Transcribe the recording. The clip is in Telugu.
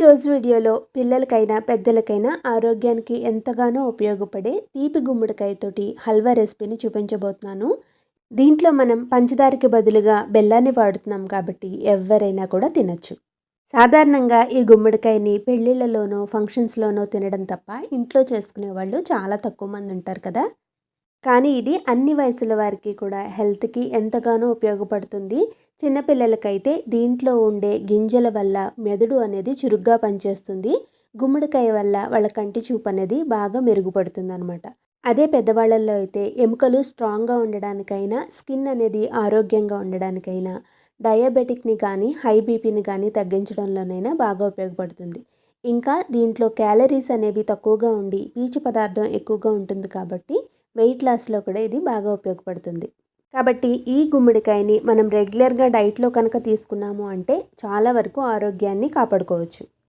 ఈరోజు వీడియోలో పిల్లలకైనా పెద్దలకైనా ఆరోగ్యానికి ఎంతగానో ఉపయోగపడే తీపి గుమ్మడికాయతోటి హల్వా రెసిపీని చూపించబోతున్నాను. దీంట్లో మనం పంచదారకి బదులుగా బెల్లాన్ని వాడుతున్నాం కాబట్టి ఎవరైనా కూడా తినచ్చు. సాధారణంగా ఈ గుమ్మడికాయని పెళ్ళిళ్ళలోనో ఫంక్షన్స్లోనో తినడం తప్ప ఇంట్లో చేసుకునే వాళ్ళు చాలా తక్కువ మంది ఉంటారు కదా. కానీ ఇది అన్ని వయసుల వారికి కూడా హెల్త్‌కి ఎంతగానో ఉపయోగపడుతుంది. చిన్నపిల్లలకైతే దీంట్లో ఉండే గింజల వల్ల మెదడు అనేది చురుగ్గా పనిచేస్తుంది. గుమ్మడికాయ వల్ల వాళ్ళ కంటి చూపు అనేది బాగా మెరుగుపడుతుందనమాట. అదే పెద్దవాళ్ళల్లో అయితే ఎముకలు స్ట్రాంగ్‌గా ఉండడానికైనా, స్కిన్ అనేది ఆరోగ్యంగా ఉండడానికైనా, డయాబెటిక్‌ని కానీ, హై బీపీని కానీ తగ్గించడంలోనైనా బాగా ఉపయోగపడుతుంది. ఇంకా దీంట్లో క్యాలరీస్ అనేవి తక్కువగా ఉండి, పీచు పదార్థం ఎక్కువగా ఉంటుంది కాబట్టి వెయిట్ లాస్‌లో కూడా ఇది బాగా ఉపయోగపడుతుంది. కాబట్టి ఈ గుమ్మడికాయని మనం రెగ్యులర్‌గా డైట్‌లో కనుక తీసుకున్నాము అంటే చాలా వరకు ఆరోగ్యాన్ని కాపాడుకోవచ్చు.